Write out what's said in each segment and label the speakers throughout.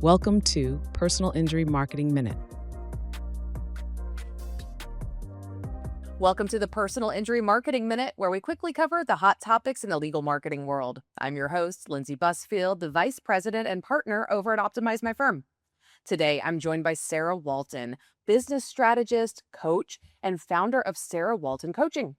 Speaker 1: Welcome to Personal Injury Marketing Minute.
Speaker 2: Welcome to the Personal Injury Marketing Minute, where we quickly cover the hot topics in the legal marketing world. I'm your host, Lindsey Busfield, the Vice President and Partner over at Optimize My Firm. Today, I'm joined by Sarah Walton, business strategist, coach, and founder of Sarah Walton Coaching.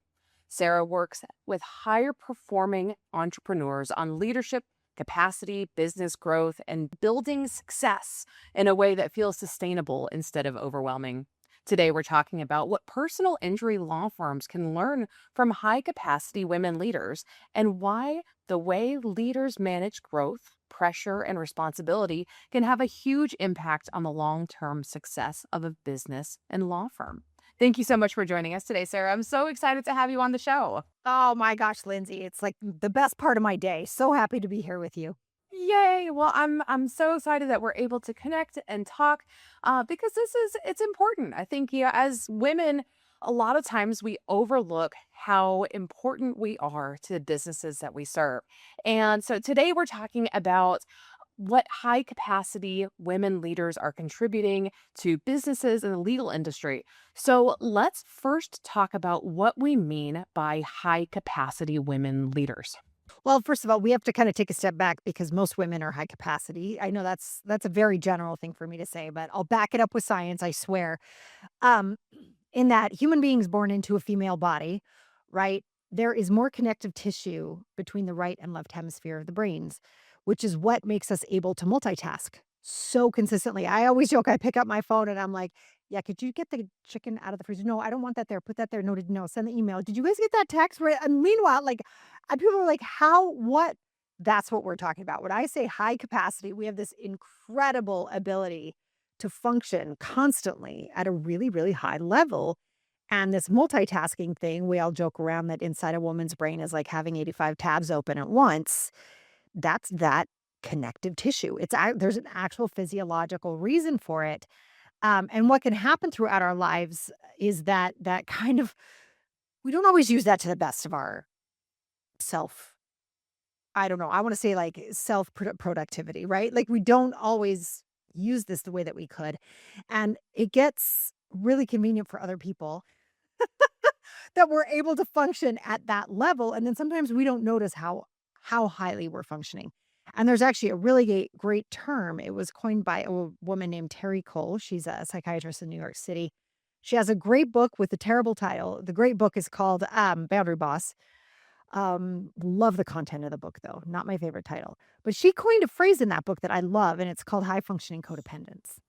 Speaker 2: Sarah works with higher performing entrepreneurs on leadership, capacity, business growth, and building success in a way that feels sustainable instead of overwhelming. Today, we're talking about what personal injury law firms can learn from high capacity women leaders and why the way leaders manage growth, pressure, and responsibility can have a huge impact on the long term success of a business and law firm. Thank you so much for joining us today, Sarah. I'm so excited to have you on the show.
Speaker 3: Oh my gosh, Lindsay, it's like the best part of my day. So happy to be here with you.
Speaker 2: Yay. Well, I'm so excited that we're able to connect and talk because it's important. I think, as women, a lot of times we overlook how important we are to the businesses that we serve. And so today we're talking about what high capacity women leaders are contributing to businesses in the legal industry. So let's first talk about what we mean by high capacity women leaders.
Speaker 3: Well, first of all, we have to kind of take a step back because most women are high capacity. I know that's a very general thing for me to say, but I'll back it up with science, I swear. Um, in that human beings born into a female body, right? There is more connective tissue between the right and left hemisphere of the brains, which is what makes us able to multitask so consistently. I always joke, I pick up my phone and I'm like, yeah, could you get the chicken out of the freezer? No, I don't want that there. Put that there. No, no, send the email. Did you guys get that text? Right. And meanwhile, like, people are like, how, what? That's what we're talking about. When I say high capacity, we have this incredible ability to function constantly at a really, really high level. And this multitasking thing, we all joke around that inside a woman's brain is like having 85 tabs open at once. That's that connective tissue. There's an actual physiological reason for it. And what can happen throughout our lives is that kind of, we don't always use that to the best of our self. I don't know. I want to say like self productivity, right? Like we don't always use this the way that we could. And it gets really convenient for other people that we're able to function at that level. And then sometimes we don't notice how highly we're functioning. And there's actually a really great term. It was coined by a woman named Terry Cole. She's a psychiatrist in New York City. She has a great book with a terrible title. The great book is called Boundary Boss. Love the content of the book, though. Not my favorite title. But she coined a phrase in that book that I love, and it's called high functioning codependence.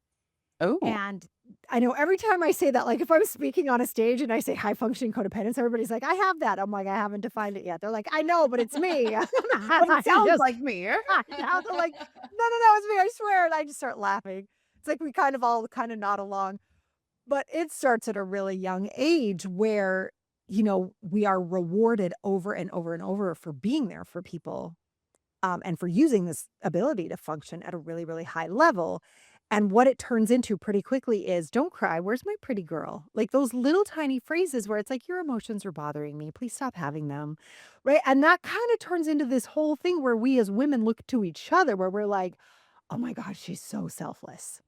Speaker 2: Oh,
Speaker 3: And I know every time I say that, like if I'm speaking on a stage and I say high functioning codependence, everybody's like, I have that. I'm like, I haven't defined it yet. They're like, I know, but it's me. And
Speaker 2: but it
Speaker 3: I
Speaker 2: sounds
Speaker 3: just,
Speaker 2: like me.
Speaker 3: they're like, no, it's me. I swear. And I just start laughing. It's like we kind of all kind of nod along. But it starts at a really young age where, we are rewarded over and over and over for being there for people and for using this ability to function at a really, really high level. And what it turns into pretty quickly is, don't cry. Where's my pretty girl? Like those little tiny phrases where it's like, your emotions are bothering me. Please stop having them. Right. And that kind of turns into this whole thing where we as women look to each other where we're like, oh my gosh, she's so selfless.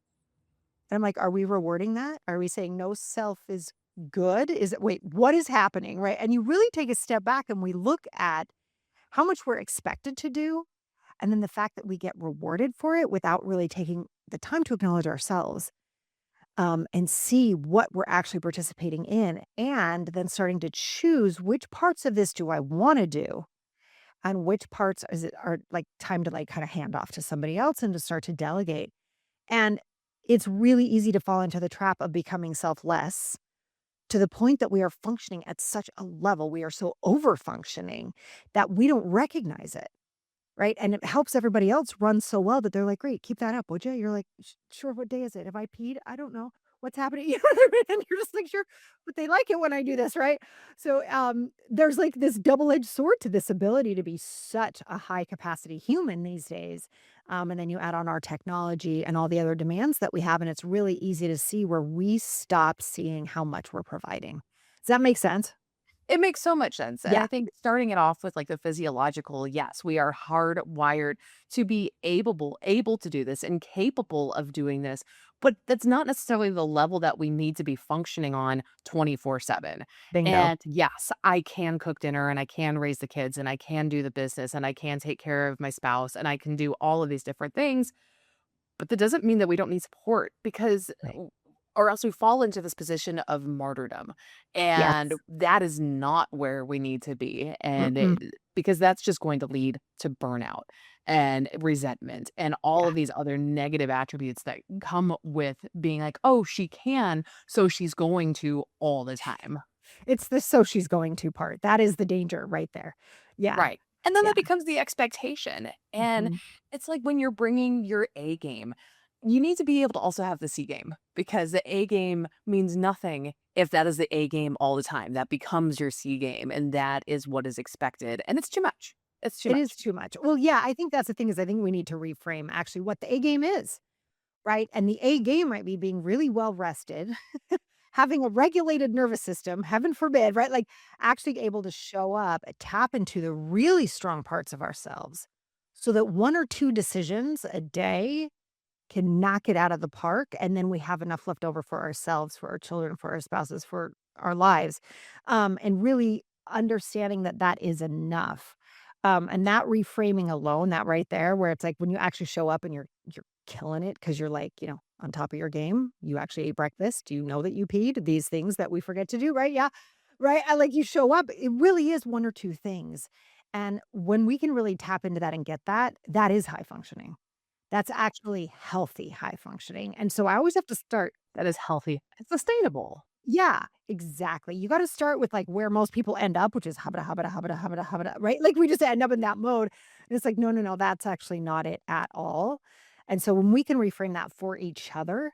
Speaker 3: And I'm like, are we rewarding that? Are we saying no, self is good? Wait, what is happening? Right. And you really take a step back and we look at how much we're expected to do. And then the fact that we get rewarded for it without really taking the time to acknowledge ourselves and see what we're actually participating in. And then starting to choose which parts of this do I want to do and which parts are like time to like kind of hand off to somebody else and to start to delegate. And it's really easy to fall into the trap of becoming selfless to the point that we are functioning at such a level, we are so over functioning that we don't recognize it. Right? And it helps everybody else run so well that they're like, great, keep that up, would you? You're like, Sure, what day is it? Have I peed? I don't know. What's happening?" You know what I mean? And you're just like, sure, but they like it when I do this, right? So there's like this double-edged sword to this ability to be such a high capacity human these days. And then you add on our technology and all the other demands that we have, and it's really easy to see where we stop seeing how much we're providing. Does that make sense?
Speaker 2: It makes so much sense. And
Speaker 3: Yeah.
Speaker 2: I think starting it off with like the physiological, yes, we are hardwired to be able to do this and capable of doing this, but that's not necessarily the level that we need to be functioning on 24/7.
Speaker 3: Bingo.
Speaker 2: And yes, I can cook dinner and I can raise the kids and I can do the business and I can take care of my spouse and I can do all of these different things, but that doesn't mean that we don't need support because
Speaker 3: Right.
Speaker 2: or else we fall into this position of martyrdom. And
Speaker 3: Yes.
Speaker 2: that is not where we need to be. And
Speaker 3: Mm-mm.
Speaker 2: because that's just going to lead to burnout and resentment and all
Speaker 3: Yeah.
Speaker 2: of these other negative attributes that come with being like, oh, she can, so she's going to all the time.
Speaker 3: It's the "so she's going to" part. That is the danger right there. Yeah.
Speaker 2: Right. And then
Speaker 3: Yeah.
Speaker 2: that becomes the expectation. And
Speaker 3: Mhm.
Speaker 2: it's like when you're bringing your A game, you need to be able to also have the C game because the A game means nothing if that is the A game all the time. That becomes your C game. And that is what is expected. And it's too much. It's too
Speaker 3: It is
Speaker 2: much.
Speaker 3: too much. Well, yeah, I think that's the thing is I think we need to reframe actually what the A game is, right? And the A game might be being really well rested, having a regulated nervous system, heaven forbid, right? Like actually able to show up, tap into the really strong parts of ourselves so that one or two decisions a day can knock it out of the park, and then we have enough left over for ourselves, for our children, for our spouses, for our lives, and really understanding that that is enough. And that reframing alone, that right there, where it's like when you actually show up and you're killing it because you're like, on top of your game, you actually ate breakfast, you know that you peed, these things that we forget to do, right? Yeah. Right. I like you show up, it really is one or two things. And when we can really tap into that and get that, that is high functioning. That's actually healthy high functioning, and so I always have to start.
Speaker 2: That is healthy and sustainable.
Speaker 3: Yeah, exactly. You gotta start with, like, where most people end up, which is habada, habada, habada, habada, habada, right? Like, we just end up in that mode, and it's like, "No, no, no, that's actually not it at all." And so when we can reframe that for each other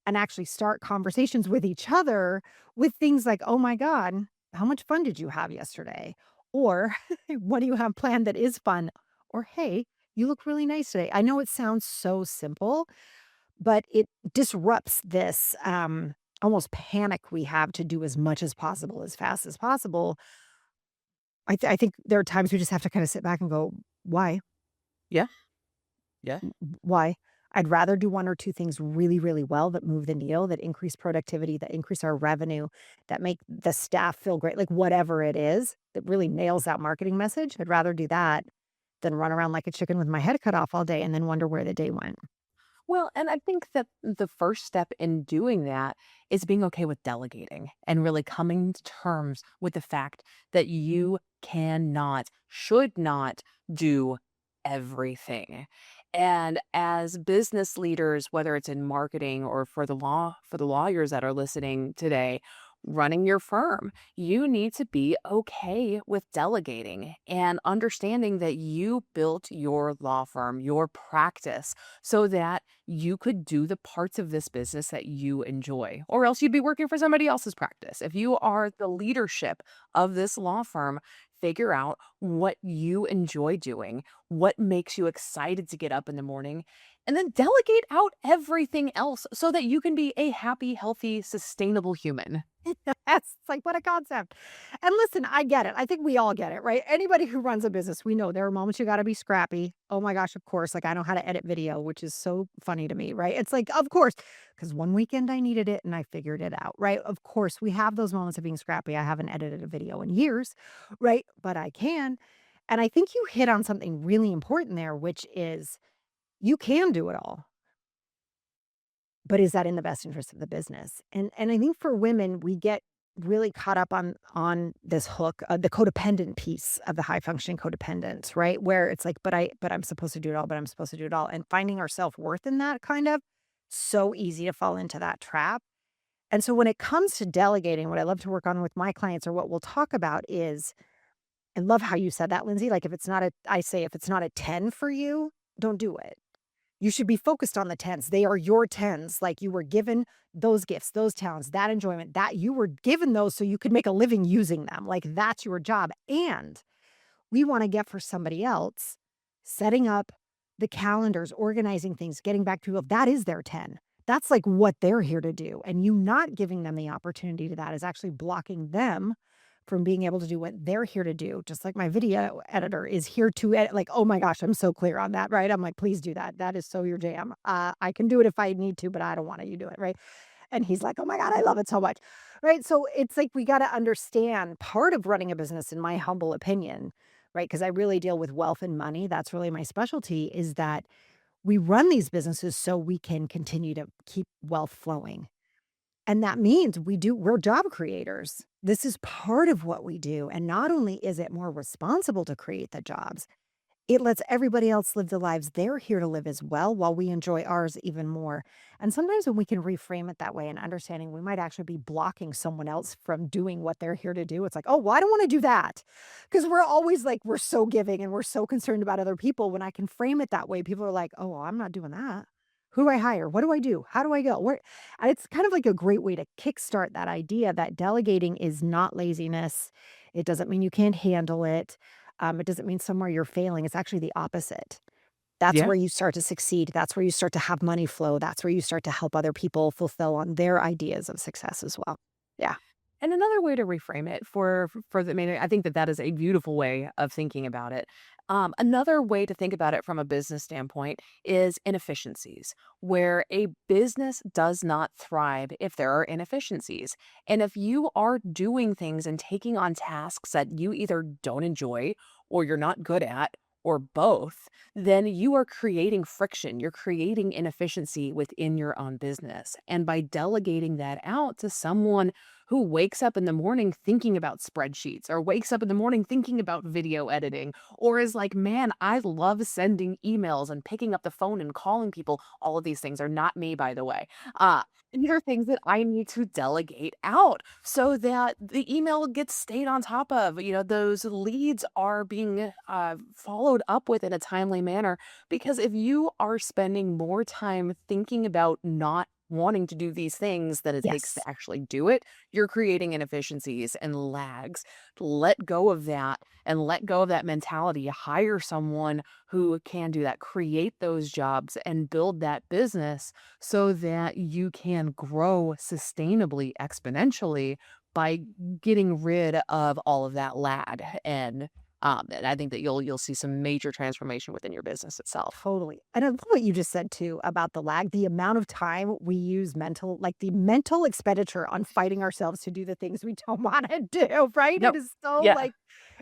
Speaker 3: and actually start conversations with each other with things like, "Oh my god, how much fun did you have yesterday?" Or, "What do you have planned that is fun?" Or, "Hey, you look really nice today." I know it sounds so simple, but it disrupts this, almost panic we have to do as much as possible, as fast as possible. I think there are times we just have to kinda sit back and go, "Why?
Speaker 2: Yeah. Yeah.
Speaker 3: Why?" I'd rather do 1 or 2 things really, really well that move the needle, that increase productivity, that increase our revenue, that make the staff feel great, like, whatever it is that really nails that marketing message. I'd rather do that than run around like a chicken with my head cut off all day and then wonder where the day went.
Speaker 2: Well, and I think that the first step in doing that is being okay with delegating and really coming to terms with the fact that you cannot, should not do everything. And as business leaders, whether it's in marketing or for the lawyers that are listening today, running your firm, you need to be okay with delegating and understanding that you built your law firm, your practice, so that you could do the parts of this business that you enjoy, or else you'd be working for somebody else's practice. If you are the leadership of this law firm, figure out what you enjoy doing, what makes you excited to get up in the morning, and then delegate out everything else so that you can be a happy, healthy, sustainable human.
Speaker 3: Yes, it's like, what a concept. And listen, I get it. I think we all get it, right? Anybody who runs a business, we know there are moments you gotta be scrappy. Oh my gosh, of course. Like, I know how to edit video, which is so funny to me, right? It's like, of course, because one weekend I needed it and I figured it out, right? Of course, we have those moments of being scrappy. I haven't edited a video in years, right? But I can. And I think you hit on something really important there, which is you can do it all. But is that in the best interest of the business? And I think for women, we get really caught up on this hook, the codependent piece of the high functioning codependence, right? Where it's like, but I'm supposed to do it all, but I'm supposed to do it all. And finding our self-worth in that kind of so easy to fall into that trap. And so when it comes to delegating, what I love to work on with my clients or what we'll talk about is, I love how you said that, Lindsay. Like if it's not a, I say, if it's not a 10 for you, don't do it. You should be focused on the 10s. They are your 10s. Like you were given those gifts, those talents, that enjoyment, that you were given those so you could make a living using them. Like that's your job. And we want to get for somebody else, setting up the calendars, organizing things, getting back to that is their 10. That's like what they're here to do. And you not giving them the opportunity to that is actually blocking them from being able to do what they're here to do, just like my video editor is here to edit. Like, oh my gosh, I'm so clear on that, right? I'm like, please do that. That is so your jam. I can do it if I need to, but I don't want you to do it, right? And he's like, oh my God, I love it so much, right? So it's like we got to understand part of running a business, in my humble opinion, right? Because I really deal with wealth and money. That's really my specialty, is that we run these businesses so we can continue to keep wealth flowing. And that means we're job creators. This is part of what we do. And not only is it more responsible to create the jobs, it lets everybody else live the lives they're here to live as well, while we enjoy ours even more. And sometimes when we can reframe it that way and understanding we might actually be blocking someone else from doing what they're here to do, it's like, oh, well, I don't want to do that. Because we're always like, we're so giving and we're so concerned about other people. When I can frame it that way, people are like, oh, well, I'm not doing that. Who do I hire? What do I do? How do I go? Where? And it's kind of like a great way to kickstart that idea that delegating is not laziness. It doesn't mean you can't handle it. It doesn't mean somewhere you're failing. It's actually the opposite. That's
Speaker 2: Yeah.
Speaker 3: where you start to succeed. That's where you start to have money flow. That's where you start to help other people fulfill on their ideas of success as well. Yeah.
Speaker 2: And another way to reframe it for the, I mean, I think that that is a beautiful way of thinking about it. Another way to think about it from a business standpoint is inefficiencies, where a business does not thrive if there are inefficiencies. And if you are doing things and taking on tasks that you either don't enjoy or you're not good at, or both, then you are creating friction. You're creating inefficiency within your own business. And by delegating that out to someone who wakes up in the morning thinking about spreadsheets, or wakes up in the morning thinking about video editing, or is like, man, I love sending emails and picking up the phone and calling people. All of these things are not me, by the way. These are things that I need to delegate out so that the email gets stayed on top of. Those leads are being followed up with in a timely manner. Because if you are spending more time thinking about not wanting to do these things than it takes
Speaker 3: Yes.
Speaker 2: to actually do it, you're creating inefficiencies and lags. Let go of that and let go of that mentality. Hire someone who can do that, create those jobs and build that business so that you can grow sustainably, exponentially by getting rid of all of that lag. And I think that you'll see some major transformation within your business itself.
Speaker 3: Totally. And I love what you just said too about the lag, the amount of time we use like the mental expenditure on fighting ourselves to do the things we don't want to do, right? It
Speaker 2: Yep.
Speaker 3: is so
Speaker 2: Yeah.
Speaker 3: like,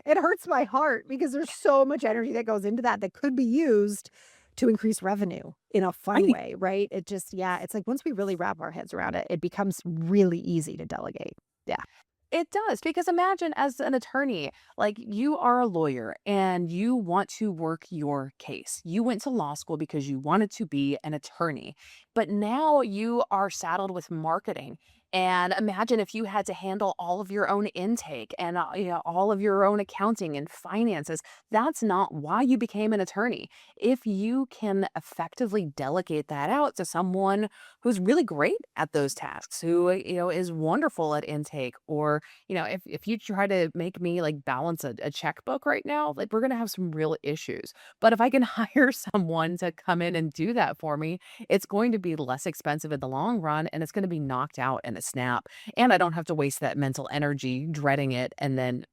Speaker 3: it hurts my heart because there's so much energy that goes into that could be used to increase revenue in a fun
Speaker 2: Right.
Speaker 3: way, right? It just, yeah, it's like once we really wrap our heads around it, it becomes really easy to delegate. Yeah.
Speaker 2: It does, because imagine as an attorney, like you are a lawyer and you want to work your case. You went to law school because you wanted to be an attorney, but now you are saddled with marketing. And imagine if you had to handle all of your own intake and all of your own accounting and finances. That's not why you became an attorney. If you can effectively delegate that out to someone who's really great at those tasks, who is wonderful at intake, or if you try to make me like balance a checkbook right now, like we're gonna have some real issues. But if I can hire someone to come in and do that for me, it's going to be less expensive in the long run, and it's going to be knocked out in a snap. And I don't have to waste that mental energy dreading it and then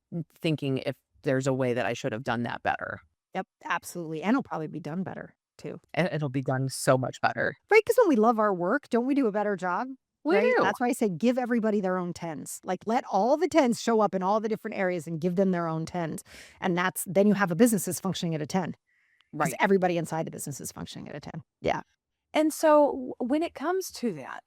Speaker 2: thinking if there's a way that I should have done that better.
Speaker 3: Yep. Absolutely. And it'll probably be done better too.
Speaker 2: And it'll be done so much better.
Speaker 3: Right, because when we love our work, don't we do a better job?
Speaker 2: We
Speaker 3: Right?
Speaker 2: do.
Speaker 3: That's why I say give everybody their own tens. Like, let all the tens show up in all the different areas and give them their own tens, and then you have a business that's functioning at a 10 because
Speaker 2: Right.
Speaker 3: everybody inside the business is functioning at a 10. Yeah.
Speaker 2: And so when it comes to that,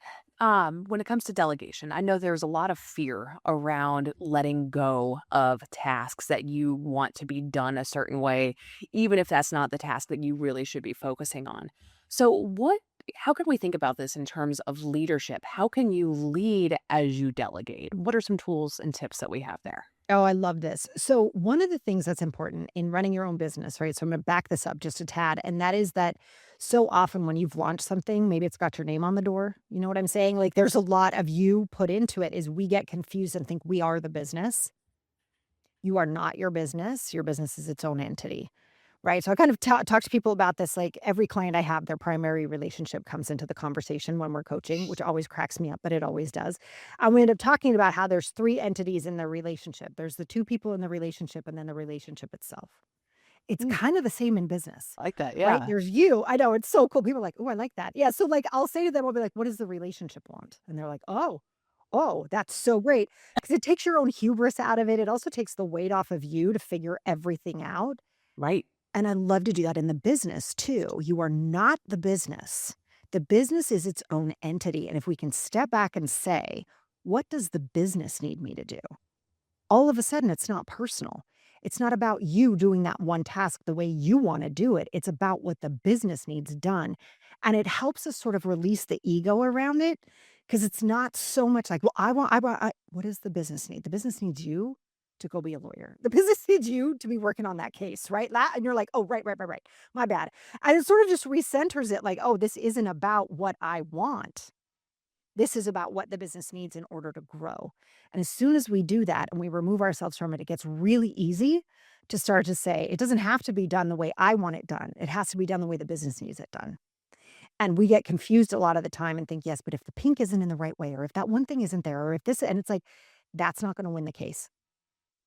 Speaker 2: when it comes to delegation, I know there's a lot of fear around letting go of tasks that you want to be done a certain way, even if that's not the task that you really should be focusing on. So how can we think about this in terms of leadership? How can you lead as you delegate? What are some tools and tips that we have there?
Speaker 3: Oh, I love this. So one of the things that's important in running your own business, right? So I'm gonna back this up just a tad, and that is that so often when you've launched something, maybe it's got your name on the door. You know what I'm saying? Like there's a lot of you put into it is we get confused and think we are the business. You are not your business. Your business is its own entity. right? So I kind of talk to people about this. Like every client I have, their primary relationship comes into the conversation when we're coaching, which always cracks me up, but it always does. And we end up talking about how there's three entities in their relationship. There's the two people in the relationship and then the relationship itself. It's
Speaker 2: Mm,
Speaker 3: kind of the same in business,
Speaker 2: I like that.
Speaker 3: right?
Speaker 2: Yeah.
Speaker 3: There's you. I know it's so cool. People are like, oh, I like that. Yeah. So like I'll say to them, I'll be like, what does the relationship want? And they're like, oh, that's so great. Because it takes your own hubris out of it. It also takes the weight off of you to figure everything out.
Speaker 2: Right.
Speaker 3: And I love to do that in the business too. You are not the business. The business is its own entity. And if we can step back and say, what does the business need me to do? All of a sudden, it's not personal. It's not about you doing that one task the way you want to do it. It's about what the business needs done. And it helps us sort of release the ego around it because it's not so much like, well, what does the business need? The business needs you to go be a lawyer. The business needs you to be working on that case, right? And you're like, oh, right. My bad. And it sort of just recenters it like, oh, this isn't about what I want. This is about what the business needs in order to grow. And as soon as we do that and we remove ourselves from it, it gets really easy to start to say, it doesn't have to be done the way I want it done. It has to be done the way the business needs it done. And we get confused a lot of the time and think, yes, but if the pink isn't in the right way, or if that one thing isn't there, or if this, and it's like, that's not going to win the case.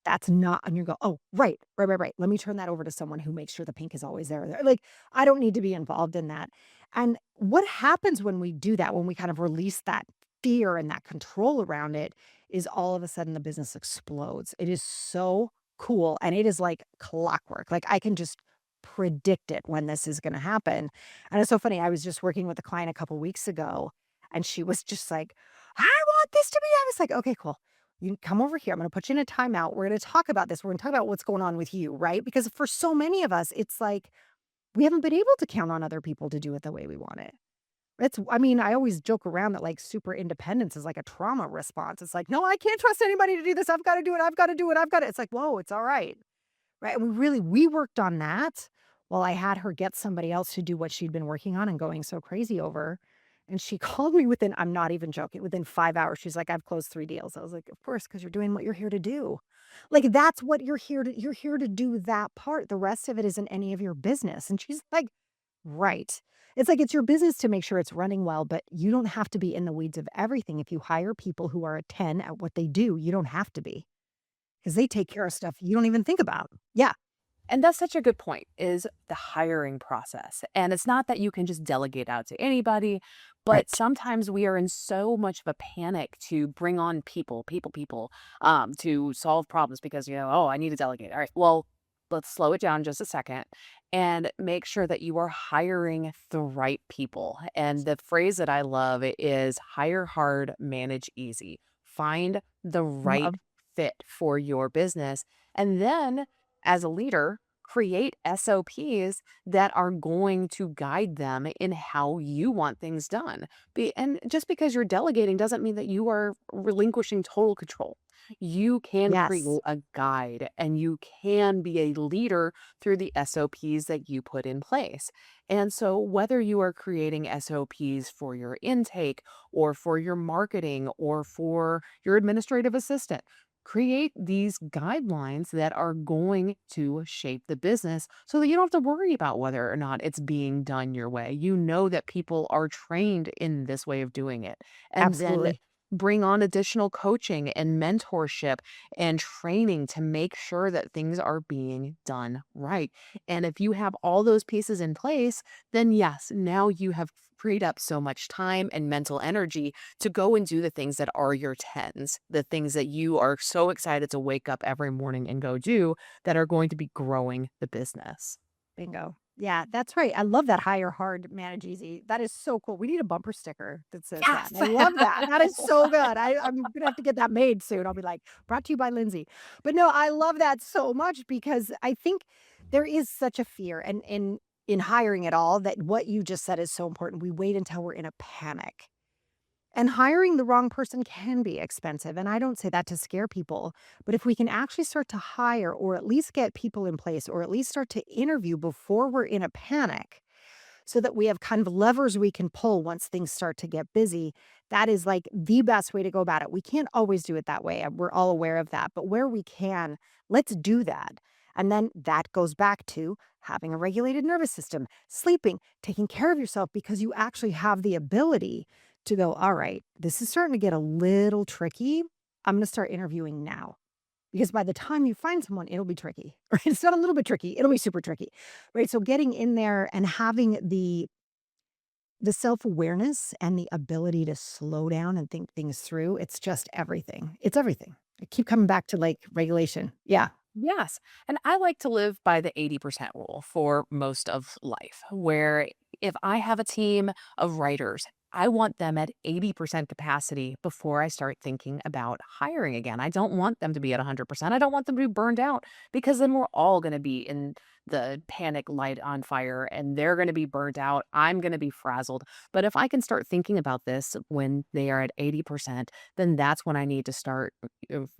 Speaker 3: That's not, and you go, oh, right. Let me turn that over to someone who makes sure the pink is always there. Like, I don't need to be involved in that. And what happens when we do that, when we kind of release that fear and that control around it, is all of a sudden the business explodes. It is so cool. And it is like clockwork. Like, I can just predict it when this is going to happen. And it's so funny. I was just working with a client a couple weeks ago, and she was just like, I want this to be. I was like, okay, cool. You come over here. I'm going to put you in a timeout. We're going to talk about this. We're going to talk about what's going on with you, right? Because for so many of us, it's like we haven't been able to count on other people to do it the way we want it. I mean, I always joke around that like super independence is like a trauma response. It's like, no, I can't trust anybody to do this. I've got to do it. I've got to do it. I've got to. It's like, whoa, it's all right. Right. And we worked on that while I had her get somebody else to do what she'd been working on and going so crazy over. And she called me within, I'm not even joking, within 5 hours. She's like, I've closed 3 deals. I was like, of course, because you're doing what you're here to do. Like, that's what you're here to do that part. The rest of it isn't any of your business. And she's like, right. It's like, it's your business to make sure it's running well, but you don't have to be in the weeds of everything. If you hire people who are a 10 at what they do, you don't have to be because they take care of stuff you don't even think about. Yeah.
Speaker 2: And that's such a good point, is the hiring process. And it's not that you can just delegate out to anybody, but
Speaker 3: Right.
Speaker 2: sometimes we are in so much of a panic to bring on people, to solve problems because, oh, I need to delegate. All right, well, let's slow it down just a second and make sure that you are hiring the right people. And the phrase that I love is hire hard, manage easy. Find the right
Speaker 3: Love.
Speaker 2: fit for your business. And then as a leader, create SOPs that are going to guide them in how you want things done. And just because you're delegating doesn't mean that you are relinquishing total control. You can create
Speaker 3: Yes.
Speaker 2: a guide and you can be a leader through the SOPs that you put in place. And so, whether you are creating SOPs for your intake or for your marketing or for your administrative assistant, create these guidelines that are going to shape the business so that you don't have to worry about whether or not it's being done your way. You know that people are trained in this way of doing it. And then
Speaker 3: Absolutely.
Speaker 2: bring on additional coaching and mentorship and training to make sure that things are being done right. And if you have all those pieces in place, then yes, now you have freed up so much time and mental energy to go and do the things that are your tens, the things that you are so excited to wake up every morning and go do that are going to be growing the business.
Speaker 3: Bingo. Yeah, that's right. I love that hire hard, manage easy. That is so cool. We need a bumper sticker that says that.
Speaker 2: Yes.
Speaker 3: I love that. That is so good. I'm gonna have to get that made soon. I'll be like, brought to you by Lindsay. But no, I love that so much because I think there is such a fear and in hiring at all that what you just said is so important. We wait until we're in a panic. And hiring the wrong person can be expensive. And I don't say that to scare people. But if we can actually start to hire or at least get people in place or at least start to interview before we're in a panic so that we have kind of levers we can pull once things start to get busy, that is like the best way to go about it. We can't always do it that way. And we're all aware of that. But where we can, let's do that. And then that goes back to having a regulated nervous system, sleeping, taking care of yourself, because you actually have the ability to go, all right, this is starting to get a little tricky. I'm going to start interviewing now. Because by the time you find someone, it'll be tricky, right? It's not a little bit tricky, it'll be super tricky, right? So getting in there and having the self-awareness and the ability to slow down and think things through, it's just everything. It's everything. I keep coming back to, like, regulation. Yeah.
Speaker 2: Yes. And I like to live by the 80% rule for most of life, where if I have a team of writers, I want them at 80% capacity before I start thinking about hiring again. I don't want them to be at 100%. I don't want them to be burned out, because then we're all going to be in the panic light on fire and they're going to be burnt out. I'm going to be frazzled. But if I can start thinking about this when they are at 80%, then that's when I need to start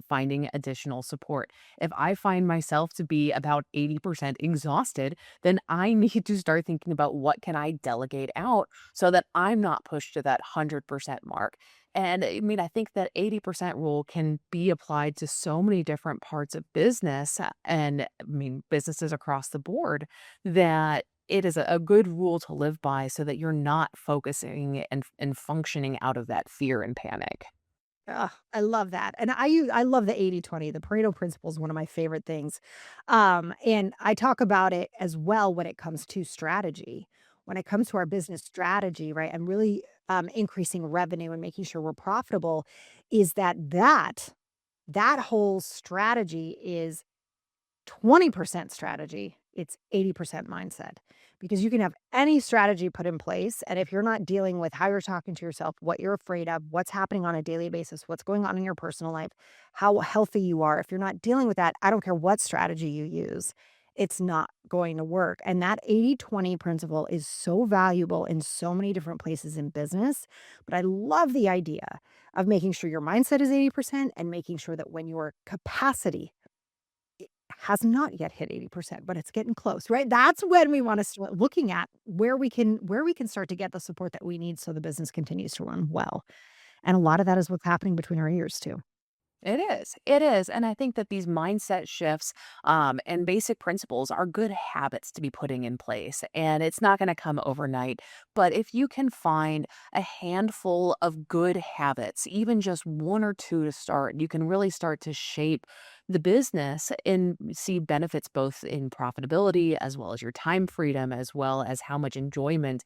Speaker 2: finding additional support. If I find myself to be about 80% exhausted, then I need to start thinking about what can I delegate out so that I'm not pushed to that 100% mark. And I mean, I think that 80% rule can be applied to so many different parts of business and I mean, businesses across the board, that it is a good rule to live by so that you're not focusing and functioning out of that fear and panic.
Speaker 3: Ugh, I love that. And I love the 80/20. The Pareto principle is one of my favorite things. And I talk about it as well when it comes to strategy. When it comes to our business strategy, right? And really increasing revenue and making sure we're profitable, is that whole strategy is 20% strategy, it's 80% mindset. Because you can have any strategy put in place. And if you're not dealing with how you're talking to yourself, what you're afraid of, what's happening on a daily basis, what's going on in your personal life, how healthy you are, if you're not dealing with that, I don't care what strategy you use, it's not going to work. And that 80/20 principle is so valuable in so many different places in business. But I love the idea of making sure your mindset is 80% and making sure that when your capacity has not yet hit 80%, but it's getting close, right? That's when we wanna start looking at where we can start to get the support that we need so the business continues to run well. And a lot of that is what's happening between our ears too.
Speaker 2: It is. It is. And I think that these mindset shifts and basic principles are good habits to be putting in place. And it's not going to come overnight. But if you can find a handful of good habits, even just one or two to start, you can really start to shape the business and see benefits both in profitability as well as your time freedom, as well as how much enjoyment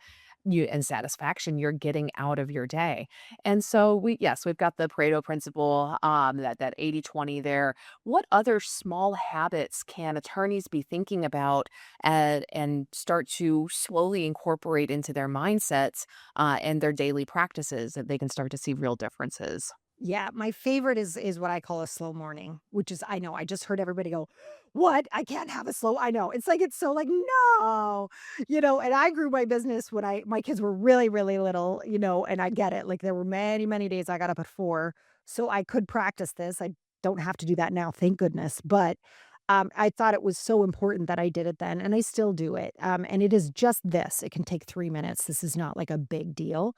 Speaker 2: you and satisfaction you're getting out of your day. And so we've got the Pareto principle, that 80/20 there. What other small habits can attorneys be thinking about and start to slowly incorporate into their mindsets and their daily practices that they can start to see real differences?
Speaker 3: Yeah, my favorite is what I call a slow morning, which is, I know, I just heard everybody go, "What? I can't have a slow." I know. It's like it's so like, "No." And I grew my business when my kids were really, really little, and I get it. Like there were many, many days I got up at 4, so I could practice this. I don't have to do that now, thank goodness. But I thought it was so important that I did it then, and I still do it. And it is just this. It can take 3 minutes. This is not like a big deal,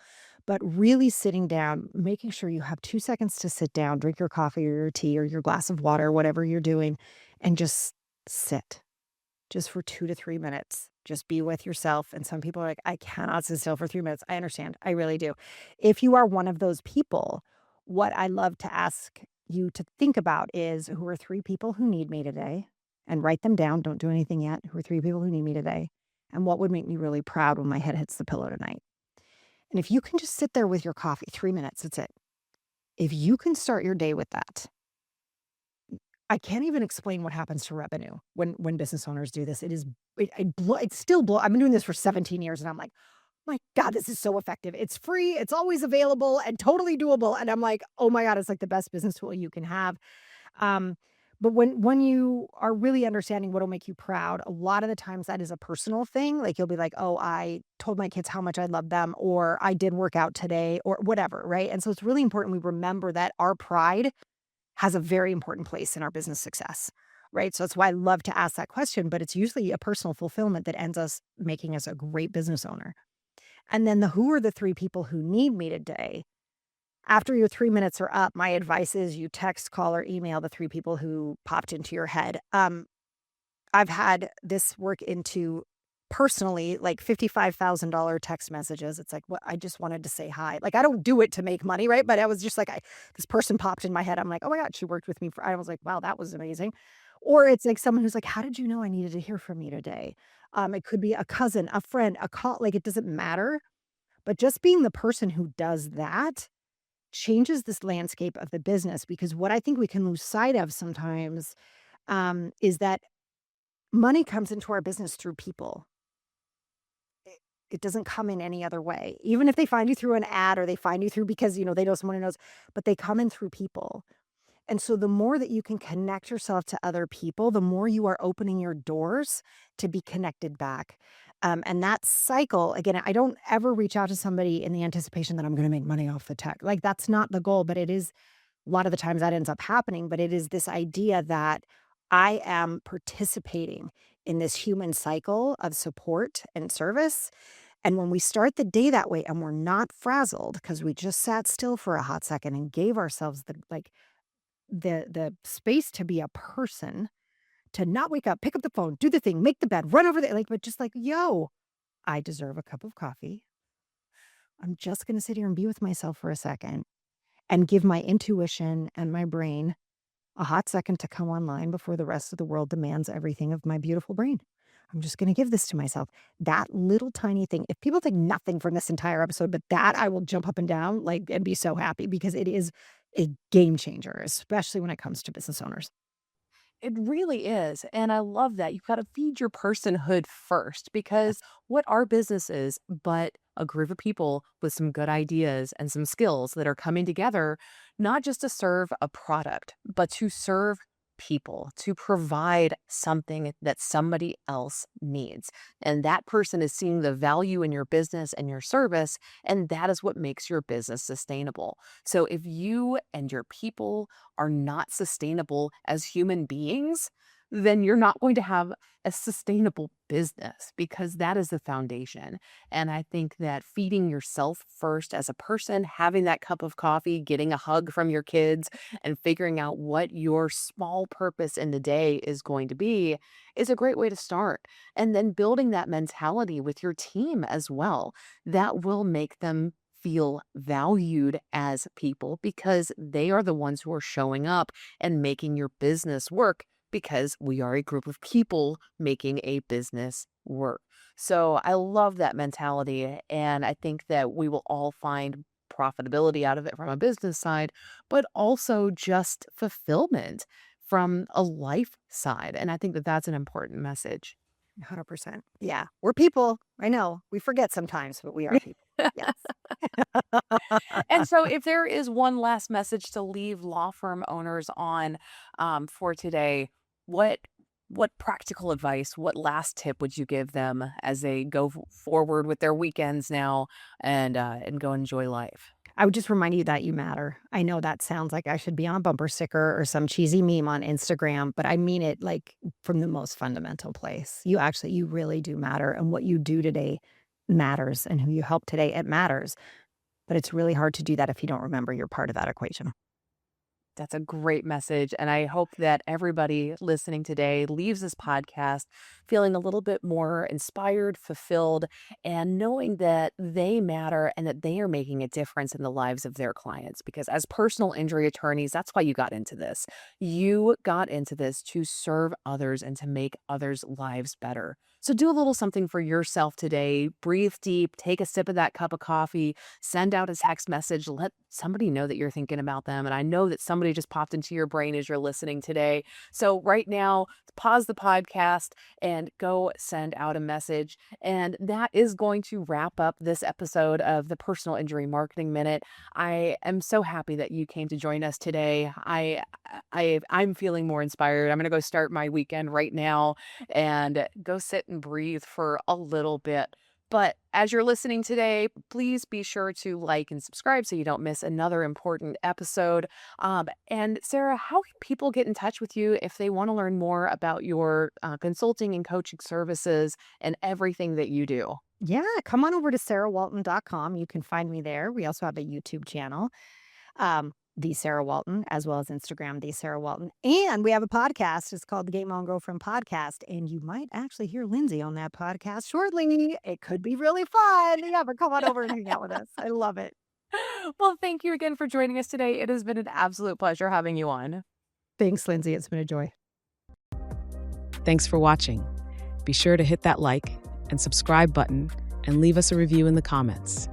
Speaker 3: but really sitting down, making sure you have 2 seconds to sit down, drink your coffee or your tea or your glass of water, whatever you're doing, and just sit just for 2 to 3 minutes. Just be with yourself. And some people are like, I cannot sit still for 3 minutes. I understand. I really do. If you are one of those people, what I love to ask you to think about is, who are 3 people who need me today? And write them down. Don't do anything yet. Who are 3 people who need me today? And what would make me really proud when my head hits the pillow tonight? And if you can just sit there with your coffee, 3 minutes, that's it. If you can start your day with that, I can't even explain what happens to revenue when business owners do this. It's still blow. I've been doing this for 17 years and I'm like, my God, this is so effective. It's free, it's always available and totally doable. And I'm like, oh my God, it's like the best business tool you can have. Um, but when you are really understanding what'll make you proud, a lot of the times that is a personal thing. Like you'll be like, oh, I told my kids how much I love them, or I did work out today, or whatever, right? And so it's really important we remember that our pride has a very important place in our business success, right? So that's why I love to ask that question, but it's usually a personal fulfillment that ends us making us a great business owner. And then who are the 3 people who need me today? After your 3 minutes are up, my advice is you text, call, or email the 3 people who popped into your head. I've had this work into personally like $55,000 text messages. It's like, what I just wanted to say hi. Like I don't do it to make money, right? But I was just like, this person popped in my head. I'm like, oh my God, she worked with me for. I was like, wow, that was amazing. Or it's like someone who's like, how did you know I needed to hear from you today? It could be a cousin, a friend, a call. Like it doesn't matter. But just being the person who does that changes this landscape of the business because what I think we can lose sight of sometimes is that money comes into our business through people. It it doesn't come in any other way. Even if they find you through an ad or they find you through because, they know someone who knows, but they come in through people. And so the more that you can connect yourself to other people, the more you are opening your doors to be connected back. And that cycle, again, I don't ever reach out to somebody in the anticipation that I'm going to make money off the tech. Like that's not the goal, but it is a lot of the times that ends up happening, but it is this idea that I am participating in this human cycle of support and service. And when we start the day that way and we're not frazzled because we just sat still for a hot second and gave ourselves the space to be a person, to not wake up, pick up the phone, do the thing, make the bed, run over there, like, but just like, yo, I deserve a cup of coffee. I'm just gonna sit here and be with myself for a second and give my intuition and my brain a hot second to come online before the rest of the world demands everything of my beautiful brain. I'm just going to give this to myself. That little tiny thing. If people take nothing from this entire episode, but that I will jump up and down like and be so happy because it is a game changer, especially when it comes to business owners.
Speaker 2: It really is. And I love that. You've got to feed your personhood first because what are businesses but a group of people with some good ideas and some skills that are coming together, not just to serve a product, but to serve people, to provide something that somebody else needs. And that person is seeing the value in your business and your service. And that is what makes your business sustainable. So if you and your people are not sustainable as human beings, then you're not going to have a sustainable business because that is the foundation. And I think that feeding yourself first as a person, having that cup of coffee, getting a hug from your kids, and figuring out what your small purpose in the day is going to be is a great way to start. And then building that mentality with your team as well, that will make them feel valued as people because they are the ones who are showing up and making your business work because we are a group of people making a business work. So I love that mentality. And I think that we will all find profitability out of it from a business side, but also just fulfillment from a life side. And I think that that's an important message.
Speaker 3: 100%. Yeah. We're people. I know. We forget sometimes, but we are people. Yes.
Speaker 2: And so, if there is one last message to leave law firm owners on for today, what what practical advice, what last tip would you give them as they go forward with their weekends now and go enjoy life?
Speaker 3: I would just remind you that you matter. I know that sounds like I should be on a bumper sticker or some cheesy meme on Instagram, but I mean it like from the most fundamental place. You really do matter. And what you do today matters. And who you help today, it matters. But it's really hard to do that if you don't remember you're part of that equation.
Speaker 2: That's a great message. And I hope that everybody listening today leaves this podcast feeling a little bit more inspired, fulfilled, and knowing that they matter and that they are making a difference in the lives of their clients. Because as personal injury attorneys, that's why you got into this. You got into this to serve others and to make others' lives better. So do a little something for yourself today. Breathe deep, take a sip of that cup of coffee, send out a text message, let somebody know that you're thinking about them. And I know that somebody just popped into your brain as you're listening today. So right now, pause the podcast and go send out a message. And that is going to wrap up this episode of the Personal Injury Marketing Minute. I am so happy that you came to join us today. I'm feeling more inspired. I'm going to go start my weekend right now and go sit and breathe for a little bit. But as you're listening today, please be sure to like and subscribe so you don't miss another important episode. And Sarah, how can people get in touch with you if they want to learn more about your consulting and coaching services and everything that you do?
Speaker 3: Yeah, come on over to sarahwalton.com. You can find me there. We also have a YouTube channel. The Sarah Walton, as well as Instagram, The Sarah Walton. And we have a podcast. It's called the Game On Girlfriend Podcast. And you might actually hear Lindsey on that podcast shortly. It could be really fun. Yeah, but come on over and hang out with us. I love it.
Speaker 2: Well, thank you again for joining us today. It has been an absolute pleasure having you on.
Speaker 3: Thanks, Lindsey. It's been a joy.
Speaker 1: Thanks for watching. Be sure to hit that like and subscribe button and leave us a review in the comments.